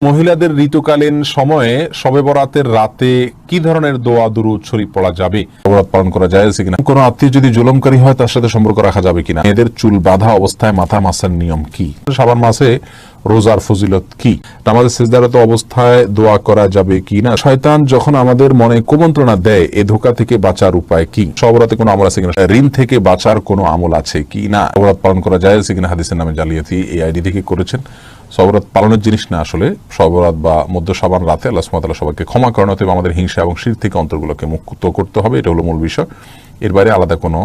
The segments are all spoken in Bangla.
মহিলাদের ঋতুকালীন সময়ে শবে বরাতের রাতে কি ধরনের দোয়া দুরূদ শরীফ পড়া যাবে, বরাত পালন করা যায় কিনা, কোনো আত্মীয় যদি জুলুমকারী হয় তার সাথে সম্পর্ক রাখা যাবে কিনা, এদের চুল বাঁধা অবস্থায় মাথা মাসার নিয়ম কি, শাবান মাসে রোজার ফজিলত কি, আমাদের সিজদারত অবস্থায় দোয়া করা যাবে কি না, শয়তান যখন আমাদের মনে কুমন্ত্রণা দেয় এ ধোঁকা থেকে বাঁচার উপায় কি, শবরাতে কোনো আমল আছে কিনা, ঋণ থেকে বাঁচার কোনো আমল আছে কি না, বরাত পালন করা যায় কিনা, হাদিসের নামে জালিয়াতি এই আইডি থেকে করেছেন। সবরাত পালনের জিনিস না, আসলে সবরাত বা মধ্য শাবান রাতে আল্লাহ সুবহানাহু ওয়া তাআলা সবাইকে ক্ষমা করেন, অতএব আমাদের হিংসা এবং শিরক থেকে অন্তরগুলোকে মুক্ত করতে হবে, এটা হলো মূল বিষয়। এর বাইরে আলাদা কোনো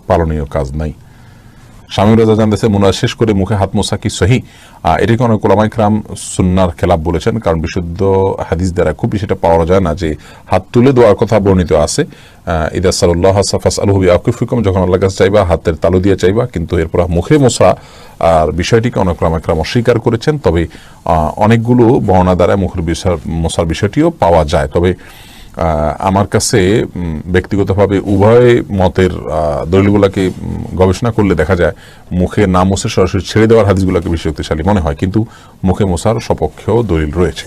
পালনীয় কাজ নাই। শামীম রাজা জানতেছে মুনাজ শেষ করে মুখে হাত মোছা কি সহি, এটাকে অনেক উলামা ইকরাম সুন্নাহর খেলাফ বলেছেন, কারণ বিশুদ্ধ হাদিস দ্বারা খুব বেশি এটা পাওয়া যায় না যে হাত তুলে দেওয়ার কথা বর্ণিত আছে। ইদা সাল্লাল্লাহু ফাসআলহু বিআকুফিকুম, যখন আল্লাহর কাছে চাইবা হাতের তালু দিয়ে চাইবা, কিন্তু এরপর মুখে মোছা আর বিষয়টিকে অনেক উলামা ইকরাম অস্বীকার করেছেন। তবে অনেকগুলো বর্ণনা দ্বারা মুখের মোছার বিষয়টিও পাওয়া যায়। তবে আমার কাছে ব্যক্তিগতভাবে উভয় মতের দলিলগুলোকে গবেষণা করলে দেখা যায় মুখে না মুছে সরাসরি ছেড়ে দেওয়ার হাদিসগুলোকে বেশি শক্তিশালী মনে হয়, কিন্তু মুখে মোছার সপক্ষেও দলিল রয়েছে।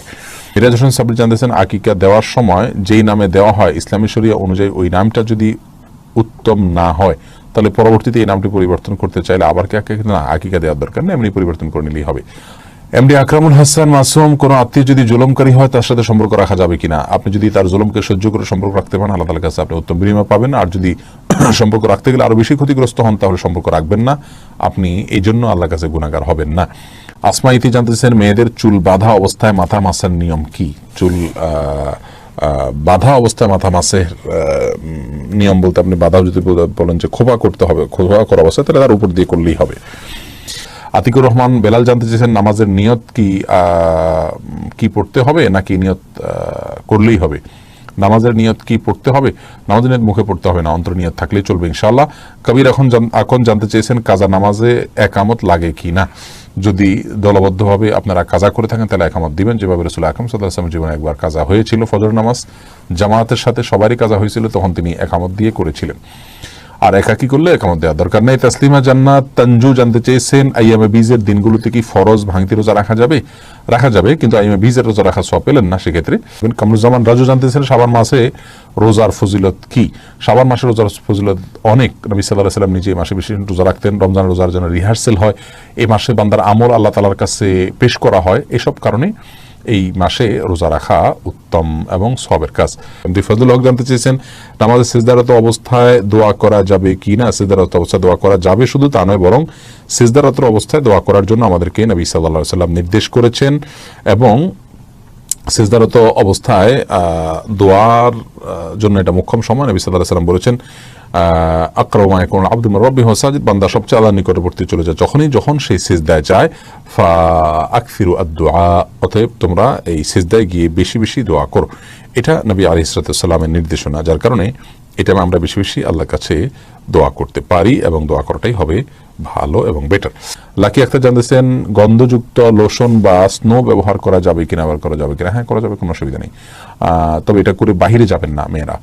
মিরাজ হোসেন সাবরি জানতেছেন আকিকা দেওয়ার সময় যেই নামে দেওয়া হয় ইসলামী শরিয়া অনুযায়ী ওই নামটা যদি উত্তম না হয় তাহলে পরবর্তীতে এই নামটি পরিবর্তন করতে চাইলে আবার কি আকিকা দেওয়ার দরকার নেই, এমনি পরিবর্তন করে নিলেই হবে। এমডি আকরামুল হাসান মাসুম, কোনো আত্মীয় যদি জুলুমকারী হয় তার সাথে সম্পর্ক রাখা যাবে কিনা, আপনি যদি তার জুলুমকে সহ্য করে সম্পর্ক রাখতে পারেন আল্লাহ তাআলার কাছে আপনি উত্তম বিনিময় পাবেন, আর যদি সম্পর্ক রাখতে গেলে আরো বেশি ক্ষতিগ্রস্ত হন তাহলে সম্পর্ক রাখবেন না, আপনি এই জন্য আল্লাহর কাছে গুনাহগার হবেন না। আসমা ইতি জানতেছেন মেয়েদের চুল বাঁধা অবস্থায় মাথা মাসার নিয়ম কি, চুল বাঁধা অবস্থায় মাথা মাসের নিয়ম বলতে আপনি বাঁধা যদি বলেন যে খোপা করতে হবে, খোপা করা অবস্থায় তাহলে তার উপর দিয়ে করলেই হবে। আতিকুর রহমান বেলাল জানতে চেয়েছেন নামাজের নিয়ত কি পড়তে হবে নাকি নিয়ত করলেই হবে, নামাজের নিয়ত কি পড়তে হবে, নামাজের নিয়ত মুখে পড়তে হবে না, অন্তর নিয়ত থাকলেই চলবে ইনশাআল্লাহ। কবির এখন জানতে চেয়েছেন কাজা নামাজে একামত লাগে কি না, যদি দলবদ্ধভাবে আপনারা কাজা করে থাকেন তাহলে একামত দিবেন, যেভাবে রাসূল আকরাম সাল্লাল্লাহু আলাইহি ওয়াসাল্লাম জীবনে একবার কাজা হয়েছিল, ফজর নামাজ জামাতের সাথে সবারই কাজা হয়েছিল, তখন তিনি একামত দিয়ে করেছিলেন, আর একাকি করলে একামত দেওয়ার দরকার নেই। তাসলিমা জান্নাত তানজু জানতে চেয়েছেন আইয়ামে বীজের দিনগুলোতে কি ফরজ ভাঙতি রোজা রাখা যাবে, কিন্তু আইয়ামে বীজের রোজা রাখা সওয়াব পেলেন না, সেক্ষেত্রে কামরুজ্জামান রাজু জানতে চেয়েছেন শাবান মাসে রোজার ফজিলত কি, শাবান মাসে রোজার ফজিলত অনেক, নবী সাল্লাল্লাহু আলাইহি ওয়াসাল্লাম নিজে মাসে বেশি রোজা রাখতেন, রমজান রোজার জন্য রিহার্সেল হয়, এই মাসে বান্দার আমল আল্লাহ তাআলার কাছে পেশ করা হয়, এসব কারণে এই মাসে রোজা রাখা উত্তম এবং সওয়াবের কাজ। ফজলুল হক জানতে চেয়েছেন নামাজে সিজদারত অবস্থায় দোয়া করা যাবে কি না, সিজদারত অবস্থায় দোয়া করা যাবে শুধু তা নয়, বরং সিজদারত অবস্থায় দোয়া করার জন্য আমাদেরকে নবী সাল্লাল্লাহু আলাইহি ওয়াসাল্লাম নির্দেশ করেছেন, এবং সিজদারত অবস্থায় দোয়ার জন্য এটা মুখ্যম সময়। নবী সাল্লাল্লাহু আলাইহি ওয়াসাল্লাম বলেছেন আকরাবু মা ইয়াকুনুল আবদু মির রাব্বিহি ওয়া সাজিদ, বান্দা সবচেয়ে আল্লাহর নিকটবর্তী চলে যায় যখন সেই সিজদায় যায়, ফা আকসিরু আদ-দুআ, অতএব তোমরা এই সিজদায় গিয়ে বেশি বেশি দোয়া করো, এটা নবী আলাইহিস সালাতু ওয়াস সালামের নির্দেশনা, যার কারণে এটা আমরা বেশি বেশি আল্লাহর কাছে দোয়া করতে পারি এবং দোয়া করাটাই হবে ভালো এবং বেটার। লাকি আক্তার জানতেছেন গন্ধযুক্ত লোশন বা স্নো ব্যবহার করা যাবে কিনা, ব্যবহার করা যাবে কিনা, হ্যাঁ করা যাবে, কোনো অসুবিধা নেই, তবে এটা করে বাহিরে যাবেন না মেয়েরা।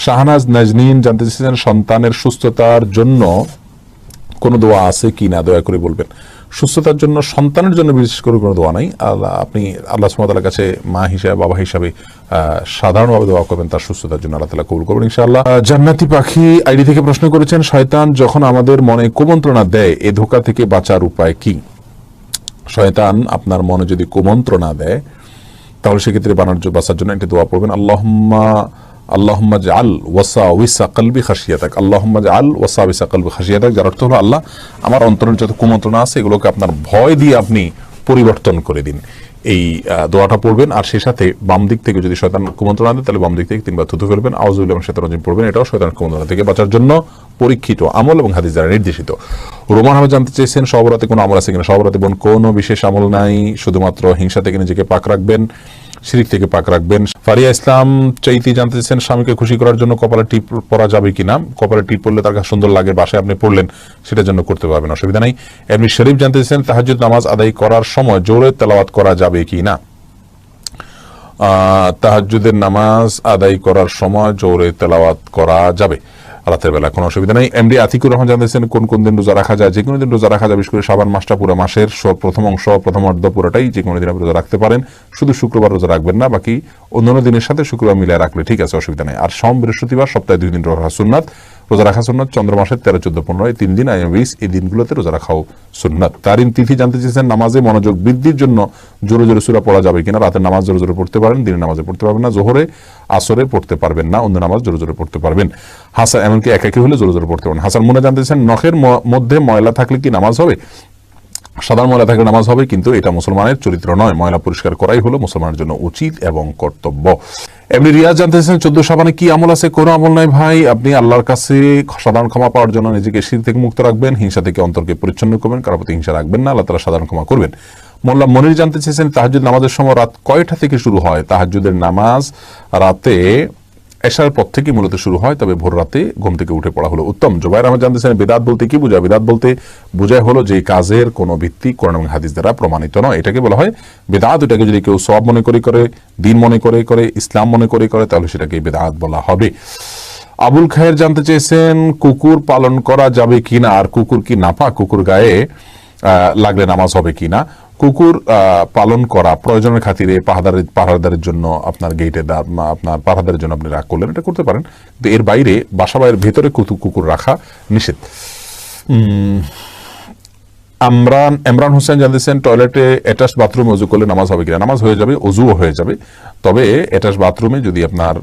শাহনাজ নাজনীন জানতে চেয়েছেন সন্তানের সুস্থতার জন্য কোনো দোয়া আছে কি না, দয়া করে বলবেন। সুস্থতার জন্য সন্তানের জন্য বিশেষ করে কোনো দোয়া নাই, আপনি আল্লাহ সুবহানাহু ওয়া তাআলার কাছে মা হিসেবে বাবা হিসাবে সাধারণভাবে দোয়া করবেন, তার সুস্থতার জন্য আল্লাহ তাআলা কবুল করবেন ইনশাআল্লাহ। জান্নাতি পাখি আইডি থেকে প্রশ্ন করেছেন শয়তান যখন আমাদের মনে কুমন্ত্রণা দেয় এ ধোঁকা থেকে বাঁচার উপায় কি, শয়তান আপনার মনে যদি কুমন্ত্রণা দেয় তাহলে সেক্ষেত্রে বাঁচার জন্য একটা দোয়া পড়বেন, আল্লাহুম্মা জাআল ওয়াসাওয়িসা কলবি খাশিয়াতাক, আল্লাহুম্মা জাআল ওয়াসাওয়িসা কলবি খাশিয়াতাক, যার অর্থ হলো আল্লাহ আমার অন্তরের যত কুমন্ত্রণা আছে এগুলোকে আপনার ভয় দিয়ে আপনি পরিবর্তন করে দিন, এই দোয়াটা পড়বেন। আর সেই সাথে বাম দিক থেকে যদি শয়তান কুমন্ত্রণা দেয় তাহলে বাম দিক থেকে 3 বার থুতু ফেলবেন, আউযু বিল্লাহি মিনাশ শাইতানির রাজিম পড়বেন, এটাও শয়তান কুমন্ত্রণা থেকে বাঁচার জন্য পরীক্ষিত আমল এবং হাদিস দ্বারা নির্দেশিত। রোমান আহমেদ জানতে চেয়েছেন সবরাতে কোনো আমল আছে কিনা, সবরাতে কোনো বিশেষ আমল নাই, শুধুমাত্র হিংসা থেকে নিজেকে পাক রাখবেন, শিরিক থেকে পাক রাখবেন। ফারিয়া ইসলাম চাইতি জানতে চেয়েছেন স্বামীকে খুশি করার জন্য কপালে টিপ পরা যাবে কিনা, কপালে টিপ পরলে তার কাছে সুন্দর লাগে, বাসায় আপনি পড়লেন সেটার জন্য করতে পারবেন, অসুবিধা নেই। এমনি শরীফ জানতে চেয়েছেন তাহাজ্জুদ নামাজ আদায় করার সময় জোরে তেলাওয়াত করা যাবে কি না, তাহাজ্জুদের নামাজ আদায় করার সময় জোরে তেলাওয়াত করা যাবে। রাতের বেলা কোনো অসুবিধা নেই। এমডি আতিকুর রহমান জানতেছেন কোন কোন দিন রোজা রাখা যায়? যে কোনো দিন রোজা রাখা যায়, বিশেষ করে শাবান মাসটা পুরো মাসের প্রথম অংশ, প্রথম অর্ধ পুরোটাই যে কোনো দিন আপনি রোজা রাখতে পারেন। শুধু শুক্রবার রোজা রাখবেন না, বাকি অন্যান্য দিনের সাথে শুক্রবার মিলিয়ে রাখলে ঠিক আছে, অসুবিধা নেই। আর সোম বৃহস্পতিবার সপ্তাহে 2 দিন রোজা সুন্নাত, রোজা রাখা সুন্নাত। চন্দ্র মাসের 13, 14, 15 এই 3 দিন, 20 এই দিনগুলোতে রোজা রাখাও সুন্নাত। তারিন তিথি জানতে চেয়েছেন নামাজে মনোযোগ বৃদ্ধির জন্য জোরে জোরে সূরা পড়া যাবে কিনা? রাতের নামাজ জোরে জোরে পড়তে পারেন, দিনের নামাজে পড়তে পারবেন না, জোহরে আসরে পড়তে পারবেন না, অন্য নামাজ জোরে জোরে পড়তে পারবেন। হাসান এমনকি একাকি হলে জোরে জোরে পড়তে পারেন। হাসান মুনা জানতেছেন নখের মধ্যে ময়লা থাকলে কি নামাজ হবে? সাধারণ ময়লা থাকলে নামাজ হবে, কিন্তু এটা মুসলমানের চরিত্র নয়। ময়লা পরিষ্কার করাই হলো মুসলমানের জন্য উচিত এবং কর্তব্য। এমনি রিয়াজ জানতেছেন 14 শাবানে কি আমল আছে? কোনো আমল নাই ভাই। আপনি আল্লাহর কাছে সাধারণ ক্ষমা পাওয়ার জন্য নিজেকে শিরক থেকে মুক্ত রাখবেন, হিংসা থেকে অন্তরকে পরিচ্ছন্ন করবেন, কারোর প্রতি হিংসা রাখবেন না, আল্লাহ তাআলা সাধারণ ক্ষমা করবেন। মোল্লা মনির জানতে চেয়েছেন তাহাজ্জুদ নামাজের সময় রাত কয়টা থেকে শুরু হয়? তাহাজ্জুদের নামাজ রাতে এশার পর থেকে মূলত শুরু হয়, তবে ভোর রাতে ঘুম থেকে উঠে পড়া হলো উত্তম। জুবাইর আহমদ জানতেছেন বিদআত বলতে কি বোঝায়? বিদআত বলতে বোঝায় হলো যে কাজের কোনো ভিত্তি কোরআন এবং হাদিস দ্বারা প্রমাণিত নয়, এটাকে বলা হয় বিদআত। এটাকে যদি কেউ সওয়াব মনে করে, দিন মনে করে, ইসলাম মনে করে, তাহলে সেটাকে বিদআত বলা হবে। আবুল খায়ের জানতে চেয়েছেন কুকুর পালন করা যাবে কিনা, আর কুকুর কি নাপাক? কুকুর গায়ে লাগলে নামাজ হবে কিনা? কুকুর পালন করা প্রয়োজনের খাতিরে পাহারাদারের জন্য, আপনার গেটে আপনার পাহারাদারের জন্য আপনি রাগ করলেন, এটা করতে পারেন, কিন্তু এর বাইরে বাসা বাইরের ভেতরে কুকুর রাখা নিষেধ। ইমরান হোসেন জানতেছেন টয়লেটে অ্যাটাচ বাথরুমে ওযু করলে নামাজ হবে কিনা? নামাজ হয়ে যাবে, ওযুও হয়ে যাবে, তবে অ্যাটাচ বাথরুমে যদি আপনার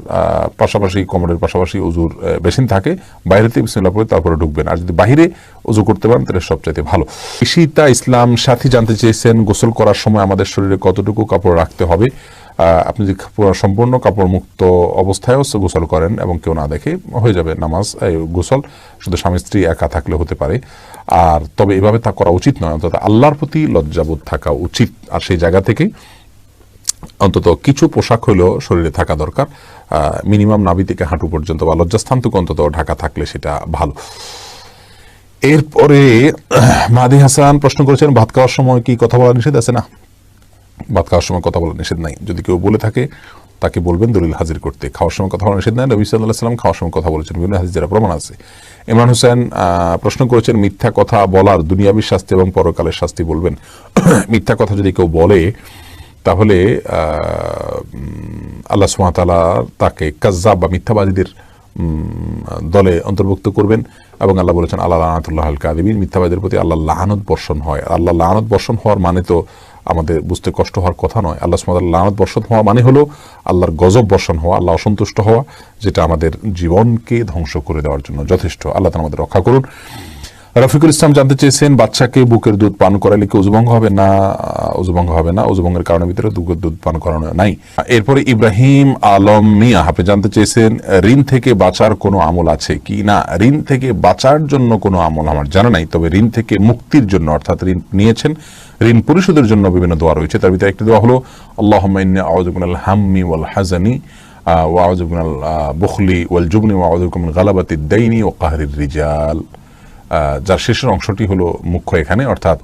পাশাপাশি কমোডের পাশাপাশি ওযুর বেসিন থাকে, বাইরেতে বিসমিল্লাহ পড়ে তারপরে ঢুকবেন, আর যদি বাহিরে ওযু করতে পারেন তাহলে সবচাইতে ভালো। ঈশিতা ইসলাম সাথী জানতে চেয়েছেন গোসল করার সময় আমাদের শরীরে কতটুকু কাপড় রাখতে হবে? আপনি যদি সম্পূর্ণ কাপড় মুক্ত অবস্থায়ও গোসল করেন এবং কেউ না দেখে, হয়ে যাবে নামাজ, গোসল। শুধু স্বামী স্ত্রী একা থাকলে হতে পারে, আর তবে এভাবে তা করা উচিত নয়, অন্তত আল্লাহর প্রতি লজ্জাবোধ থাকা উচিত। আর সেই জায়গা থেকে অন্তত কিছু পোশাক হলেও শরীরে থাকা দরকার, মিনিমাম নাভি থেকে হাঁটু পর্যন্ত বা লজ্জাস্থানটুকু অন্তত ঢাকা থাকলে সেটা ভালো। এরপরে মাদি হাসান প্রশ্ন করেছেন ভাত খাওয়ার সময় কি কথা বলা নিষেধ আছে? না, ভাত খাওয়ার সময় কথা বলা নিষেধ নাই। যদি কেউ বলে থাকে তাকে বলবেন দলিল হাজির করতে। খাওয়ার সময় কথা বলা নিষেধ নাই, নবী সাল্লাল্লাহু আলাইহি ওয়াসাল্লাম খাওয়ার সময় কথা বলেছেন, বিভিন্ন হাদিস যারা প্রমাণ আছে। ইমরান হোসেন প্রশ্ন করেছেন মিথ্যা কথা বলার দুনিয়াবী শাস্তি এবং পরকালের শাস্তি বলবেন। মিথ্যা কথা যদি কেউ বলে তাহলে আল্লাহ সুবহানাহু ওয়া তাআলা তাকে কাযযাব বা মিথ্যাবাদীদের দলে অন্তর্ভুক্ত করবেন, এবং আল্লাহ বলেছেন আল্লাহ লানাতুল্লাহিল কাযিবিন, মিথ্যাবাদীদের প্রতি আল্লাহর লানত বর্ষণ হয়। আল্লাহ লানত বর্ষণ হওয়ার মানে তো আমাদের বুঝতে কষ্ট হওয়ার কথা নয়। আল্লাহ সুবহানাহু ওয়া তাআলা লানত বর্ষণ হওয়া মানে হলো আল্লাহর গজব বর্ষণ হওয়া, আল্লাহ অসন্তুষ্ট হওয়া, যেটা আমাদের জীবনকে ধ্বংস করে দেওয়ার জন্য যথেষ্ট। আল্লাহ তাআলা আমাদের রক্ষা করুন। রফিকুল ইসলাম জানতে চেয়েছেন বাচ্চাকে বুকের দুধ পান করালে কি উযুভঙ্গ হবে? না, উযুভঙ্গ হবে না, উযুভঙ্গের কারণের ভিতরে বুকের দুধ পান করানো নাই। এরপরে ইব্রাহিম আলম মিয়া আপনি জানতে চেয়েছেন ঋণ থেকে বাঁচার কোনো আমল আছে কি? না, ঋণ থেকে বাঁচার জন্য কোনো আমল আমার জানা নাই, তবে ঋণ থেকে মুক্তির জন্য, অর্থাৎ ঋণ নিয়েছেন, ঋণ পরিশোধের জন্য বিভিন্ন দোয়া রয়েছে। তার ভিতরে একটি দোয়া হলো আল্লাহুম্মা ইন্নী আউযু বিকা মিনাল হাম্মি ওয়াল হাযানি ওয়া আউযু বিকা মিনাল বুখলি ওয়াল জুবনি ওয়া আউযু বিকা মিন গালাবাতিদ দাইনি ওয়া কাহরির রিজাল, যার শেষের অংশটি হলো মুখ্য এখানে, অর্থাৎ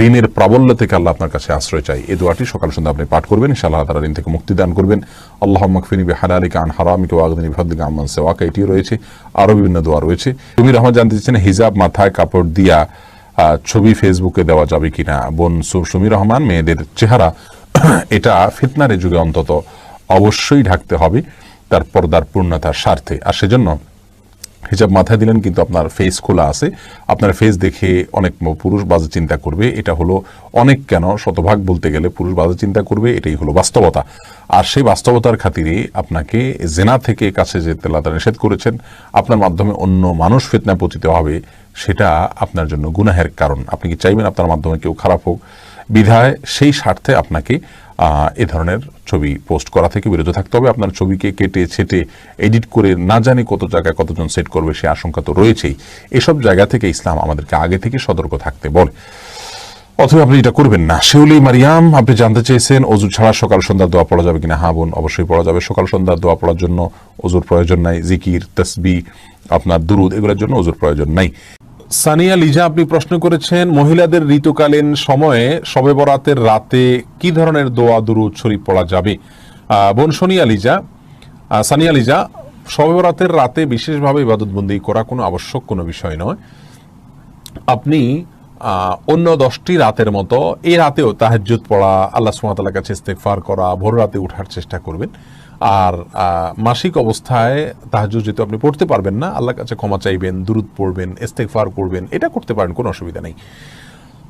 ঋণের প্রাবল্য থেকে আল্লাহ আপনার কাছে আশ্রয় চাই। এই দোয়াটি সকাল সন্ধ্যা আপনি পাঠ করবেন, ইনশাআল্লাহ তাআলা ঋণ থেকে মুক্তি দান করবেন। আল্লাহুম্মা কফিনি বিহালালিকা আন হারামিকা ওয়া আগনিনি বিফাদলিকা আম্মান সিওয়াকা, এটিও রয়েছে, আরো বিভিন্ন দোয়া রয়েছে। তুমি রহমান জানতে চাচ্ছেন হিজাব মাথায় কাপড় দিয়া ছবি ফেসবুকে দেওয়া যাবে কিনা? বোন সুমি রহমান, মেয়েদের চেহারা এটা ফিতনার যুগে অন্তত অবশ্যই ঢাকতে হবে তার পর্দার পূর্ণতার স্বার্থে, আর সেজন্য হিজাব মাথায় দিলেন কিন্তু আপনার ফেস খোলা আছে, আপনার ফেস দেখে অনেক পুরুষ বাজে চিন্তা করবে। এটা হলো অনেক কেন, শতভাগ বলতে গেলে পুরুষ বাজে চিন্তা করবে, এটাই হলো বাস্তবতা। আর সেই বাস্তবতার খাতিরে আপনাকে জেনা থেকে কাছে যেতে আল্লাহ তাআলা নিষেধ করেছেন। আপনার মাধ্যমে অন্য মানুষ ফিতনায় পতিত হবে, সেটা আপনার জন্য গুনাহের কারণ। আপনি কি চাইবেন আপনার মাধ্যমে কেউ খারাপ হোক? বিধায় সেই স্বার্থে আপনাকে এ ধরনের ছবি পোস্ট করা থেকে বিরত থাকতে হবে। আপনার ছবিকে কেটে ছেটে এডিট করে না জানি কত জায়গায় কতজন সেট করবে, সে আশঙ্কা তো রয়েছেই। এসব জায়গা থেকে ইসলাম আমাদেরকে আগে থেকে সতর্ক থাকতে বলে, অথবা আপনি এটা করবেন না। শিউলি মারিয়াম আপনি জানতে চেয়েছেন অজু ছাড়া সকাল সন্ধ্যা দোয়া পড়া যাবে কিনা? হ্যাঁ বোন, অবশ্যই পড়া যাবে। সকাল সন্ধ্যা দোয়া পড়ার জন্য অজুর প্রয়োজন নাই। জিকির, তাসবিহ, আপনার দুরুদ, এগুলোর জন্য অজুর প্রয়োজন নাই। সানিয়া লিজা আপনি প্রশ্ন করেছেন মহিলাদের ঋতুকালীন সময়ে শবে বরাতের রাতে কি ধরনের দোয়া দুরুদ শরীফ পড়া যাবে? বোন সানিয়া লিজা, শবে বরাতের রাতে বিশেষভাবে ইবাদতবন্দি করা কোনো আবশ্যক কোনো বিষয় নয়। আপনি অন্য 10টি রাতের মতো এই রাতেও তাহাজ্জুদ পড়া, আল্লাহ সুবহানাহু ওয়া তাআলার কাছে ইস্তেগফার করা, ভোর রাতে ওঠার চেষ্টা করবেন। আর মাসিক অবস্থায় তাহাজ্জুদ যেহেতু আপনি পড়তে পারবেন না, আল্লাহর কাছে ক্ষমা চাইবেন, দুরূদ পড়বেন, ইস্তেগফার করবেন, এটা করতে পারেন, কোনো অসুবিধা নেই।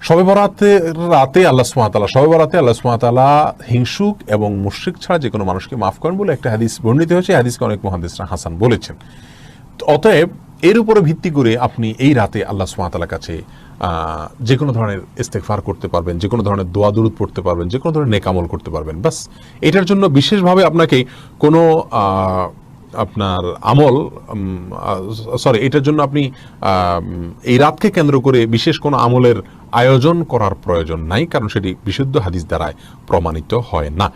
শবে বরাতের রাতে আল্লাহ সুবহানাহু ওয়া তাআলা, শবে বরাতে আল্লাহ সুবহানাহু ওয়া তাআলা হিংসুক এবং মুশরিক ছাড়া যে কোনো মানুষকে মাফ করেন বলে একটা হাদিস বর্ণিত হয়েছে। হাদিসকে অনেক মুহাদ্দিসরা হাসান বলেছেন। অতএব এর উপরে ভিত্তি করে আপনি এই রাতে আল্লাহ সুবহানাহু ওয়া তাআলার কাছে যে কোনো ধরনের ইস্তেগফার করতে পারবেন, যে কোনো ধরনের দোয়া দুরূদ পড়তে পারবেন, যে কোনো ধরনের নেক আমল করতে পারবেন। বাস এটার জন্য বিশেষভাবে আপনাকে কোনো আপনার আমল এটার জন্য আপনি এই রাতকে কেন্দ্র করে বিশেষ কোনো আমলের আয়োজন করার প্রয়োজন নাই, কারণ সেটি বিশুদ্ধ হাদিস দ্বারায় প্রমাণিত হয় না।